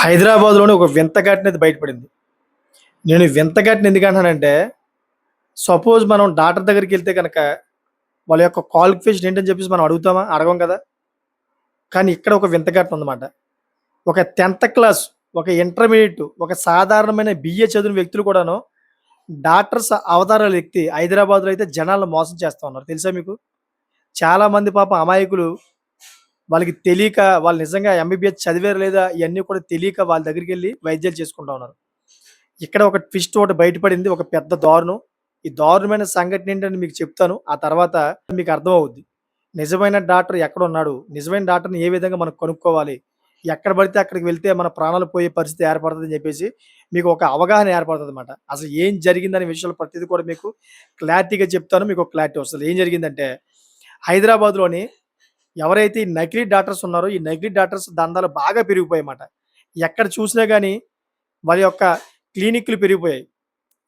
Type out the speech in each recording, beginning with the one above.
హైదరాబాద్‌లోని ఒక వింత ఘటన అయితే బయటపడింది. నేను ఈ వింత ఘటన ఎందుకంటున్నానంటే, సపోజ్ మనం డాక్టర్ దగ్గరికెళ్తే గనక, వాళ్ళ యొక్క క్వాలిఫికేషన్ ఏంటని చెప్పేసి మనం అడుగుతామా? అడగం కదా! కానీ ఇక్కడ ఒక వింత ఘటన ఉందన్నమాట. ఒక 10థ్ క్లాస్, ఒక ఇంటర్మీడియేట్, ఒక సాధారణమైన బీఏ చదివిన వ్యక్తులు కూడాను, డాక్టర్స్ అవతారాలు ఎత్తి హైదరాబాద్‌లో అయితే జనాలను మోసం చేస్తా ఉన్నారు. తెలుసా మీకు? చాలామంది పాపం అమాయకులు వాళ్ళకి తెలియక, వాళ్ళు నిజంగా ఎంబీబీఎస్ చదివారా లేదా ఇయన్నీ కూడా తెలియక వాళ్ళ దగ్గరికెళ్లి వైద్యాలు చేసుకుంటా ఉన్నారు. ఇక్కడ ఒక ట్విస్ట్ ఒకటి బయటపడింది. ఒక పెద్ద దారుణం. ఈ దారుణమైన సంఘటన ఏంటని మీకు చెప్తాను. ఆ తర్వాత మీకు అర్థమవుద్ది. నిజమైన డాక్టర్ ఎక్కడున్నాడు? నిజమైన డాక్టర్‌ని ఏ విధంగా మనం కనుక్కోవాలి? ఎక్కడ పడితే అక్కడికి వెళ్తే మన ప్రాణాలు పోయే పరిస్థితి ఏర్పడతదని చెప్పేసి మీకు ఒక అవగాహన ఏర్పడతదనమాట. అసలు ఏం జరిగిందనే విషయంలో ప్రతిది కూడా మీకు క్లారిటీగా చెప్తాను. మీకొక క్లారిటీ వస్తది. ఏం జరిగిందంటే హైదరాబాద్‌లోని ఎవరైతే ఈ నకిలీ డాక్టర్స్ ఉన్నారో, ఈ నకిలీ డాక్టర్స్ దందాలు బాగా పెరిగిపోయాయన్నమాట. ఎక్కడ చూసినా గాని వాళ్ళ యొక్క క్లినిక్‌లు పెరిగిపోయాయి.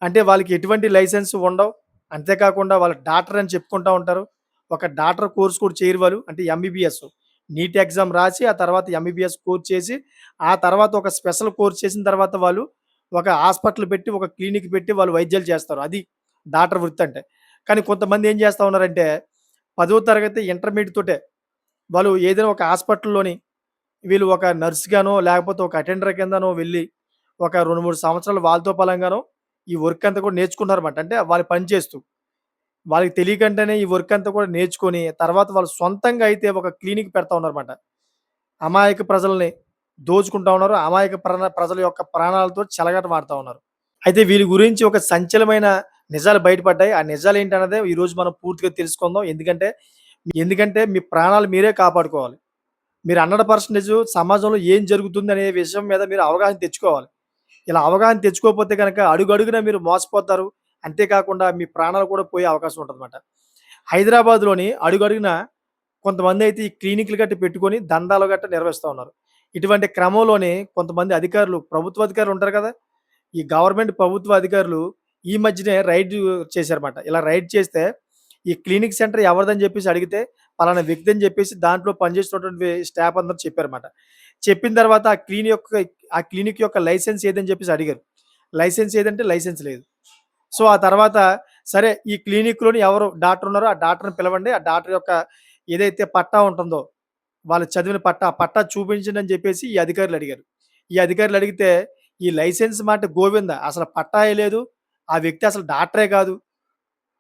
అంటే వాళ్ళకి ఎటువంటి లైసెన్స్ ఉండవు. అంతేకాకుండా వాళ్ళు డాక్టర్ అని చెప్పుకుంటా ఉంటారు. ఒక డాక్టర్ కోర్స్ కూడా చేయరు వాళ్ళు. అంటే ఎంబీబీఎస్. నీట్ ఎగ్జామ్ రాసి, ఆ తర్వాత ఎంబీబీఎస్ కోర్స్ చేసి, ఆ తర్వాత ఒక స్పెషల్ కోర్స్ చేసిన తర్వాత వాళ్ళు ఒక హాస్పిటల్ పెట్టి, ఒక క్లినిక్ పెట్టి వాళ్ళు వైద్యాలు చేస్తారు. అది డాక్టర్ వృత్తి అంటే. కానీ కొంతమంది ఏం చేస్తా ఉన్నారంటే, 10వ తరగతి ఇంటర్మీడియేట్ తోటే వాళ్ళు ఏదైనా ఒక హాస్పిటల్‌లోని వీళ్ళు ఒక నర్స్‌గానో, లేకపోతే ఒక అటెండర్ కిందనో వెళ్లి, ఒక 2, 3 సంవత్సరాలు వాళ్ళతో పలంగానో ఈ వర్క్ అంతా కూడా నేర్చుకున్నారన్నమాట. అంటే వాళ్ళు పని చేస్తూ. వాళ్ళకి తెలియకుండానే ఈ వర్క్ అంతా కూడా నేర్చుకొని, తర్వాత వాళ్ళు సొంతంగా అయితే ఒక క్లినిక్ పెడతా ఉన్నారన్నమాట. అమాయక ప్రజల్ని దోచుకుంటా ఉన్నారు. అమాయక ప్రజల యొక్క ప్రాణాలతో చెలగాటమాడుతా ఉన్నారు. అయితే వీళ్ళ గురించి ఒక సంచలమైన నిజాలు బయటపడ్డాయి. ఆ నిజాలేంటన్నదే ఈరోజు మనం పూర్తిగా తెలుసుకుందాం. ఎందుకంటే మీ ప్రాణాలు మీరే కాపాడుకోవాలి. మీరు 100% సమాజంలో ఏం జరుగుతుందనే విషయం మీద మీరు అవగాహన తెచ్చుకోవాలి. ఇలా అవగాహన తెచ్చుకోకపోతే గనక అడుగడుగునా మీరు మోసపోతారు. అంతేకాకుండా మీ ప్రాణాలు కూడా పోయే అవకాశం ఉంటదన్నమాట. హైదరాబాద్‌లోని అడుగడుగునా కొంతమందైతే ఈ క్లినిక్‌లు గట్టా పెట్టుకొని దందాలు గట్టా నిర్వహిస్తా ఉన్నారు. ఇటువంటి క్రమంలోనే కొంతమంది అధికారులు, ప్రభుత్వ అధికారులు ఉంటారు కదా! ఈ గవర్నమెంట్ ప్రభుత్వ అధికారులు ఈ మధ్యనే రైడ్ చేశారన్నమాట. ఇలా రైడ్ చేస్తే ఈ క్లినిక్ సెంటర్ ఎవరిదని జెప్పేసి అడిగితే, పలానా వ్యక్తి అని జెప్పేసి దాంట్లో పనిచేస్తున్నటువంటి స్టాఫ్ అందరూ చెప్పారన్నమాట. చెప్పిన తర్వాత ఆ క్లినిక్ యొక్క లైసెన్స్ ఏదని జెప్పేసి అడిగారు. లైసెన్స్ ఏదంటే లైసెన్స్ లేదు. సో, ఆ తర్వాత సరే ఈ క్లినిక్‌లోని ఎవరు డాక్టర్ ఉన్నారో ఆ డాక్టర్‌ని పిలవండి. ఆ డాక్టర్ యొక్క ఏదైతే పట్టా ఉంటుందో, వాళ్ళు చదివిన పట్టా, ఆ పట్టా చూపించండి అని జెప్పేసి ఈ అధికారులు అడిగారు. ఈ అధికారులు అడిగితే ఈ లైసెన్స్ మాట గోవింద అసలు పట్టాయే లేదు. ఆ వ్యక్తి అసలు డాక్టరే కాదు.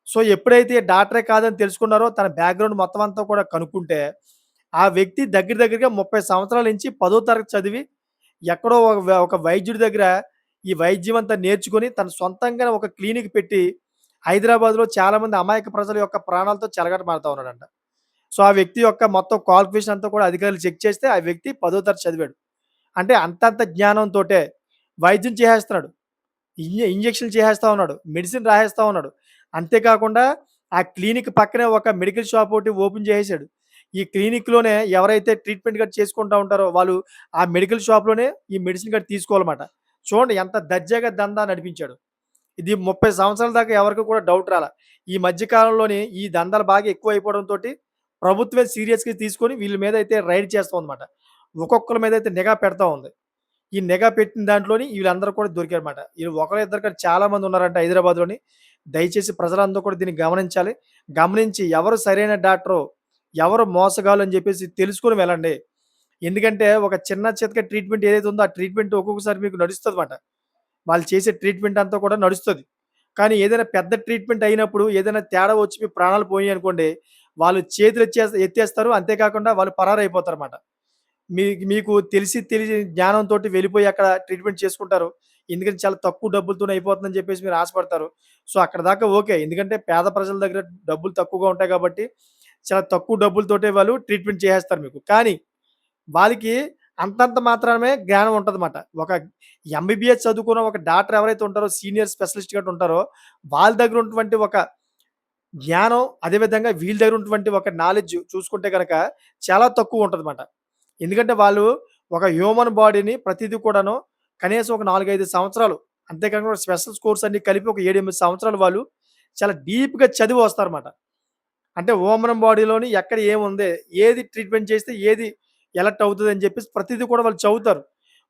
సో, ఎప్పుడైతే డాక్టరే కాదని తెలుసుకున్నారో తన బ్యాక్‌గ్రౌండ్ మొత్తం అంతా కూడా కనుక్కుంటే, ఆ వ్యక్తి దగ్గరగా 30 సంవత్సరాల నుంచి 10వ తరగతి చదివి, ఎక్కడో ఒక వైద్యుడి దగ్గర ఈ వైద్యం అంతా నేర్చుకొని, తను సొంతంగా ఒక క్లినిక్ పెట్టి, హైదరాబాద్‌లో చాలామంది అమాయక ప్రజల యొక్క ప్రాణాలతో చెలగాటమాడుతా ఉన్నాడంట. సో, ఆ వ్యక్తి యొక్క మొత్తం క్వాలిఫికేషన్ అంతా కూడా అధికారులు చెక్ చేస్తే, ఆ వ్యక్తి 10వ తరగతి చదివాడు. అంటే అంతంత జ్ఞానంతోటే వైద్యం చేసేస్తున్నాడు. ఇంజెక్షన్‌లు చేసేస్తా ఉన్నాడు. మెడిసిన్ రాసేస్తా ఉన్నాడు. అంతేకాకుండా ఆ క్లినిక్ పక్కనే ఒక మెడికల్ షాప్ ఒకటి ఓపెన్ చేసేసాడు. ఈ క్లినిక్‌లోనే ఎవరైతే ట్రీట్‌మెంట్ గట్టా చేసుకుంటా ఉంటారో వాళ్ళు ఆ మెడికల్ షాప్‌లోనే ఈ మెడిసిన్ గట్టా తీసుకోవాలమాట. చూడండి ఎంత దర్జాగా దందా నడిపించాడు. ఇది 30 సంవత్సరాల దాకా ఎవరికీ కూడా డౌట్ రాలా. ఈ మధ్య కాలంలోని ఈ దందాలు బాగా ఎక్కువైపోవడంతోటి ప్రభుత్వమే సీరియస్‌గా తీసుకొని వీళ్ళ మీద అయితే రైడ్ చేస్తోందన్నమాట. ఒక్కొక్కళ్ళ మీద అయితే నిఘా పెడతా ఉంది. ఈ నిఘా పెట్టిన దాంట్లోని వీళ్ళందరూ కూడా దొరికారన్నమాట. ఈళ్ళు ఒకళ్ళో ఇద్దరు కాదు చాలా మంది ఉన్నారంట హైదరాబాద్‌లోని. దయచేసి ప్రజలందరూ కూడా దీన్ని గమనించాలి. గమనించి ఎవరు సరైన డాక్టరో, ఎవరు మోసగాళ్ళు అని చెప్పేసి తెలుసుకొని వెళ్ళండి. ఎందుకంటే ఒక చిన్న చితక ట్రీట్‌మెంట్ ఏదైతే ఉందో ఆ ట్రీట్‌మెంట్ ఒక్కొక్కసారి మీకు నడుస్తదన్నమాట. వాళ్ళు చేసే ట్రీట్‌మెంట్ అంతా కూడా నడుస్తది. కానీ ఏదైనా పెద్ద ట్రీట్‌మెంట్ అయినప్పుడు ఏదైనా తేడా వచ్చి మీ ప్రాణాలు పోయాయనుకోండి, వాళ్ళు చేతులు ఎత్తేస్తారు. అంతేకాకుండా వాళ్ళు పరారైపోతారన్నమాట. మీకు తెలియని జ్ఞానంతోటి వెళ్ళిపోయి అక్కడ ట్రీట్‌మెంట్ చేసుకుంటారు. ఎందుకంటే చాలా తక్కువ డబ్బులతోనే అయిపోతుందని చెప్పేసి మీరు ఆశపడతారు. So, అక్కడిదాకా okay. ఎందుకంటే పేద ప్రజల దగ్గర డబ్బులు తక్కువగా ఉంటాయి కాబట్టి, చాలా తక్కువ డబ్బులతోటే వాళ్ళు ట్రీట్‌మెంట్ చేసేస్తారు మీకు. కానీ వాళ్ళకి అంతంత మాత్రమే జ్ఞానం ఉంటదన్నమాట. ఒక ఎంబీబీఎస్ చదువుకున్న ఒక డాక్టర్ ఎవరైతే ఉంటారో సీనియర్ స్పెషలిస్ట్ గట్టా ఉంటారో, వాళ్ళ దగ్గర ఉన్నటువంటి ఒక జ్ఞానం, అదే విధంగా వీళ్ళ దగ్గర ఉన్నటువంటి ఒక నాలెడ్జ్ చూసుకుంటే గనక చాలా తక్కువ ఉంటదన్నమాట. ఎందుకంటే వాళ్ళు ఒక హ్యూమన్ బాడీని ప్రతీదీ కూడాను కనీసం ఒక 4, 5 సంవత్సరాలు అంతేకాకుండా స్పెషల్ కోర్స్ అన్నీ కలిపి ఒక 7, 8 సంవత్సరాలు వాళ్ళు చాలా డీప్‌గా చదివి వస్తారన్నమాట. అంటే హ్యూమన్ బాడీలోని ఎక్కడ ఏముంది? ఏది ట్రీట్‌మెంట్ చేస్తే ఏది ఎలర్ట్ అవుతదని చెప్పేసి ప్రతీదీ కూడా వాళ్ళు చదువుతారు.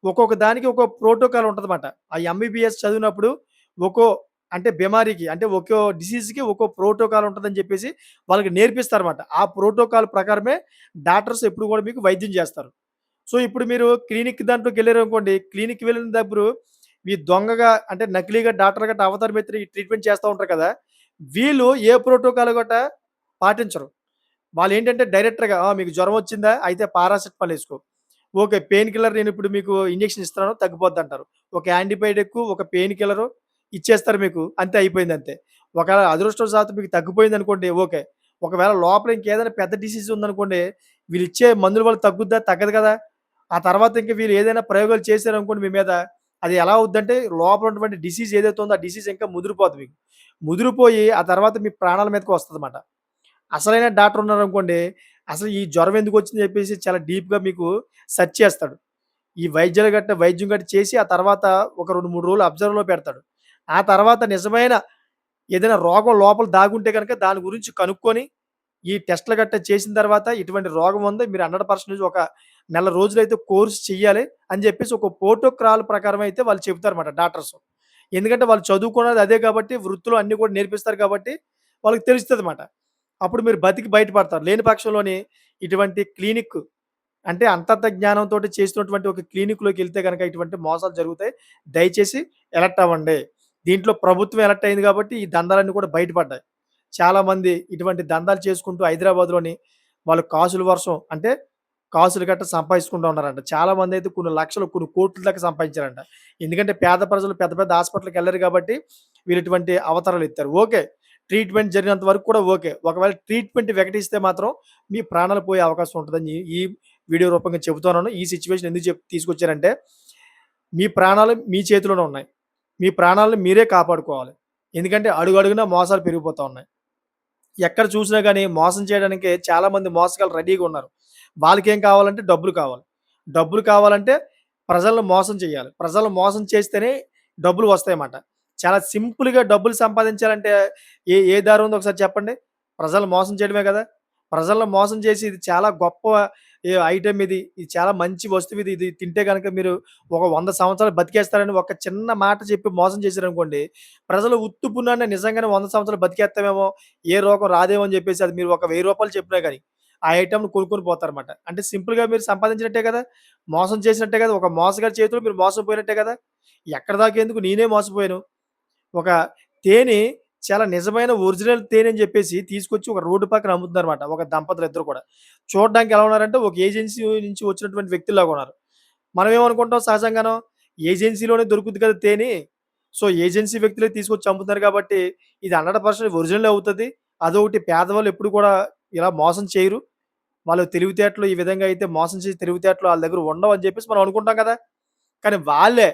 ఒక్కొక్క దానికి ఒక్కో ప్రోటోకాల్ ఉంటదన్నమాట. ఆ ఎంబీబీఎస్ చదివినప్పుడు ఒక్కో అంటే బిమారీకి అంటే ఒక్కో డిసీజ్‌కి ఒక్కో ప్రోటోకాల్ ఉంటదని చెప్పేసి వాళ్ళకి నేర్పిస్తారన్నమాట. ఆ ప్రోటోకాల్ ప్రకారమే డాక్టర్స్ ఎప్పుడు కూడా మీకు వైద్యం చేస్తారు. సో, ఇప్పుడు మీరు క్లినిక్ దాంట్లోకెళ్లారనుకోండి, క్లినిక్‌కి వెళ్ళినప్పుడు ఈ దొంగగా అంటే నకిలీగా డాక్టర్ గట్టా అవతారం ఎత్తి ట్రీట్మెంట్ చేస్తా ఉంటారు కదా! వీళ్ళు ఏ ప్రోటోకాల్ గట్టా పాటించరు. వాళ్ళేంటంటే డైరెక్టర్‌గా మీకు జ్వరం వచ్చిందా? అయితే పారాసిటమాల్ ఏసుకో. ఓకే. పెయిన్ కిల్లర్ నేనిప్పుడు మీకు ఇంజెక్షన్ ఇస్తున్నాను తగ్గిపోద్దంటారు. ఒక యాంటిబయోటిక్, ఒక పెయిన్ కిల్లరు ఇచ్చేస్తారు మీకు. అంతే అయిపోయిందంతే. ఒకవేళ అదృష్టవశాత్తు మీకు తగ్గిపోయిందనుకోండి ఓకే. ఒకవేళ లోపల ఇంకేదైనా పెద్ద డిసీజ్ ఉందనుకోండి, వీళ్ళిచ్చే మందుల వల్ల తగ్గుద్దా? తగ్గదు కదా! ఆ తర్వాత ఇంక వీళ్ళు ఏదైనా ప్రయోగాలు చేశారనుకోండి మీ మీద, అది ఎలా అవుద్దంటే లోపల ఉన్నటువంటి డిసీజ్ ఏదైతే ఉందో ఆ డిసీజ్ ఇంకా ముదిరిపోద్ది మీకు. ముదిరిపోయి ఆ తర్వాత మీ ప్రాణాల మీదకి వస్తదన్నమాట. అసలైన డాక్టర్ ఉన్నారనుకోండి, అసలు ఈ జ్వరం ఎందుకొచ్చిందని చెప్పేసి చాలా డీప్‌గా మీకు సెర్చ్ చేస్తాడు. ఈ వైద్యం గట్టా చేసి ఆ తర్వాత ఒక 2, 3 రోజులు అబ్జర్వ్‌లో పెడతాడు. ఆ తర్వాత నిజమైన ఏదైనా రోగం లోపల దాగుంటే గనక దాని గురించి కనుక్కొని, ఈ టెస్ట్‌లు గట్టా చేసిన తర్వాత ఇటువంటి రోగం ఉంది. మీరు 100% ఒక నెల రోజులైతే కోర్స్ చెయ్యాలి అని జెప్పేసి ఒక ప్రోటోకాల్ ప్రకారం అయితే వాళ్ళు చెప్తారన్నమాట డాక్టర్స్. ఎందుకంటే వాళ్ళు చదువుకున్నది అదే కాబట్టి వృత్తిలో అన్నీ కూడా నేర్పిస్తారు కాబట్టి వాళ్ళకి తెలుస్తదన్నమాట. అప్పుడు మీరు బతికి బయటపడతారు. లేని పక్షంలోని ఇటువంటి క్లినిక్ అంటే అంతర్గత జ్ఞానంతోటి చేస్తున్నటువంటి ఒక క్లినిక్‌లోకెళ్తే గనక ఇటువంటి మోసాలు జరుగుతాయి. దయచేసి అలర్ట్ అవ్వండి. దీంట్లో ప్రభుత్వం అలర్ట్ అయింది కాబట్టి ఈ దందాలన్నీ కూడా బయటపడ్డాయి. చాలామంది ఇటువంటి దందాలు చేసుకుంటూ హైదరాబాద్‌లోని వాళ్ళు కాసుల వర్షం అంటే కాసులు గట్టా సంపాదించుకుంటూ ఉన్నారంట. చాలామందైతే కొన్ని లక్షలు, కొన్ని కోట్ల దాకా సంపాదించారంట. ఎందుకంటే పేద ప్రజలు పెద్ద పెద్ద హాస్పిటల్‌కెళ్లరు కాబట్టి వీళ్ళు ఇటువంటి అవతారాలు ఎత్తారు. ఓకే. ట్రీట్మెంట్ జరిగినంత వరకు కూడా ఓకే. ఒకవేళ ట్రీట్మెంట్ వికటిస్తే మాత్రం మీ ప్రాణాలు పోయే అవకాశం ఉంటదని ఈ వీడియో రూపంగా చెబుతున్నాను. ఈ సిట్యుయేషన్ ఎందుకు తీసుకొచ్చానంటే, మీ ప్రాణాలు మీ చేతిలోనే ఉన్నాయి. మీ ప్రాణాలను మీరే కాపాడుకోవాలి. ఎందుకంటే అడుగడుగునా మోసాలు పెరిగిపోతా ఉన్నాయి. ఎక్కడ చూసినా గాని మోసం చేయడానికే చాలామంది మోసగాళ్ళు రెడీగా ఉన్నారు. వాళ్ళకేం కావాలంటే డబ్బులు కావాలి. డబ్బులు కావాలంటే ప్రజలను మోసం చేయాలి. ప్రజలను మోసం చేస్తేనే డబ్బులు వస్తాయన్నమాట. చాలా సింపుల్‌గా డబ్బులు సంపాదించాలంటే ఏ దారి ఉందో ఒకసారి చెప్పండి? ప్రజలను మోసం చేయడమే కదా! ప్రజలను మోసం చేసి ఇది చాలా గొప్ప ఐటెమ్ ఇది. ఇది చాలా మంచి వస్తువు ఇది. ఇది తింటే గనక మీరు ఒక 100 సంవత్సరాలు బతికేస్తారని ఒక చిన్న మాట చెప్పి మోసం చేశారనుకోండి, ప్రజలు ఉత్తి పుణ్యాన నిజంగానే 100 సంవత్సరాలు బతికేత్తామేమో, ఏ రోగం రాదేమో అని చెప్పేసి అది మీరు ఒక రూ. 1000 చెప్పినా గాని, ఆ ఐటెమ్‌ని కొనుక్కొని పోతారన్నమాట. అంటే సింపుల్‌గా మీరు సంపాదించినట్టే కదా! మోసం చేసినట్టే కదా! ఒక మోసగాడి చేతిలో మీరు మోసపోయినట్టే కదా! ఎక్కడి దాకా ఎందుకు నేనే మోసపోయాను. ఒక తేనె చాలా నిజమైన ఒరిజినల్ తేనె అని జెప్పేసి తీసుకొచ్చి ఒక రోడ్డు పక్కన అమ్ముతున్నారన్నమాట. ఒక దంపతులిద్దరు కూడా. చూడడానికి ఎలా ఉన్నారంటే ఒక ఏజెన్సీ నుంచి వచ్చినటువంటి వ్యక్తుల్లాగా ఉన్నారు. మనం ఏమనుకుంటాం సహజంగాను ఏజెన్సీలోనే దొరుకుద్ది కదా తేనె. సో, ఏజెన్సీ వ్యక్తులే తీసుకొచ్చి అమ్ముతున్నారు కాబట్టి ఇది 100% ఒరిజినలే అవుతది. అదొకటి పేదవాళ్ళు ఎప్పుడు కూడా ఇలా మోసం చేయరు. వాళ్ళ తెలివితేటలు ఈ విధంగా అయితే మోసం చేసే తెలివితేటలు ఆళ్ళ దగ్గర ఉండవని జెప్పేసి మనం అనుకుంటాం కదా! కానీ వాళ్ళే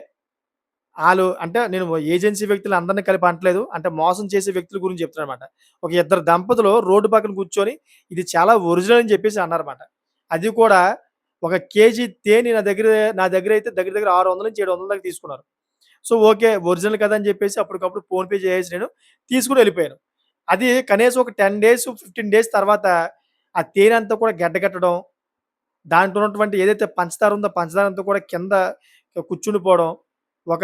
అంటే నేను ఏజెన్సీ వ్యక్తులు అందరిని కలిపి అనట్లేదు. అంటే మోసం చేసే వ్యక్తుల గురించి చెప్తున్నానన్నమాట. ఒక ఇద్దరు దంపతులు రోడ్డు పక్కన కూర్చొని ఇది చాలా ఒరిజినల్ అని చెప్పేసి అన్నారన్నమాట. అది కూడా ఒక కేజీ తేనె నా దగ్గరైతే దగ్గర దగ్గర 600-700 దాకా తీసుకున్నారు. So, okay. ఒరిజినల్ కదా! అని చెప్పేసి అప్పటికప్పుడు ఫోన్‌పే చేసేసి నేను తీసుకొని వెళ్ళిపోయాను. అది కనీసం ఒక 10 డేస్, 15 డేస్ తర్వాత ఆ తేనె అంతా కూడా గడ్డకట్టడం, దాంట్లో ఉన్నటువంటి ఏదైతే పంచదార ఉందో పంచదార అంతా కూడా కింద కూర్చుండిపోవడం. ఒక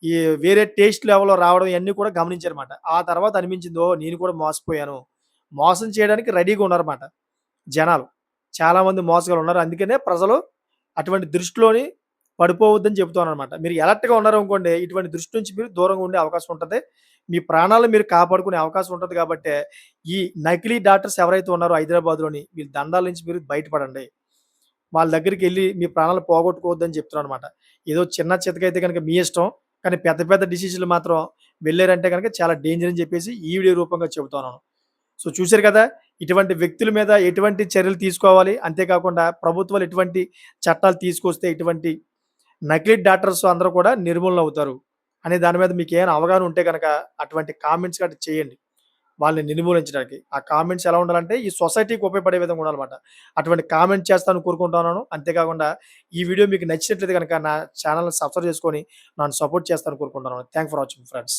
ఈ వేరే టేస్ట్ లెవెల్‌లో రావడం ఇయన్నీ కూడా గమనించానమాట. ఆ తర్వాత అనిపించింది ఓహ్! నేను కూడా మోసపోయాను. మోసం చేయడానికి రెడీగా ఉన్నారన్నమాట జనాలు. చాలామంది మోసగాళ్ళున్నారు. అందుకనే ప్రజలు అటువంటి దృష్టిలోని పడిపోవద్దని చెప్తున్నానన్నమాట. మీరు అలర్ట్‌గా ఉన్నారనుకోండి, ఇటువంటి దృష్టి నుంచి మీరు దూరంగా ఉండే అవకాశం ఉంటది. మీ ప్రాణాలను మీరు కాపాడుకునే అవకాశం ఉంటది కాబట్టే, ఈ నకిలీ డాక్టర్స్ ఎవరైతే ఉన్నారో హైదరాబాద్‌లోని వీళ్ళ దందాల నుంచి మీరు బయటపడండి. వాళ్ళ దగ్గరికెళ్లి మీ ప్రాణాలు పోగొట్టుకోవద్దని చెప్తున్నాననమాట. ఏదో చిన్న చితకైతే గనక మీ ఇష్టం. కానీ పెద్ద పెద్ద డిసీజులు మాత్రం వెళ్లారంటే గనక చాలా డేంజర్ అని చెప్పేసి ఈ వీడియో రూపంగా చెబుతున్నాను. సో, చూసారు కదా! ఇటువంటి వ్యక్తుల మీద ఎటువంటి చర్యలు తీసుకోవాలి, అంతేకాకుండా ప్రభుత్వాలు ఎటువంటి చట్టాలు తీసుకొస్తే ఇటువంటి నకిలీ డాక్టర్స్ అందరూ కూడా నిర్మూలనవుతారు అనే దాని మీద మీకేమైనా అవగాహన ఉంటే గనక అటువంటి కామెంట్స్ గట్టా చేయండి. వాళ్ళని నిర్మూలించడానికి. ఆ కామెంట్స్ ఎలా ఉండాలంటే, ఈ సొసైటీకి ఉపయోగపడే విధంగా ఉండాలన్నమాట. అటువంటి కామెంట్ చేస్తారని కోరుకుంటున్నాను. అంతేకాకుండా ఈ వీడియో మీకు నచ్చినట్లయితే గనక నా ఛానెల్‌ని సబ్స్క్రైబ్ చేసుకొని నన్ను సపోర్ట్ చేస్తారని కోరుకుంటున్నాను. Thank for watching friends.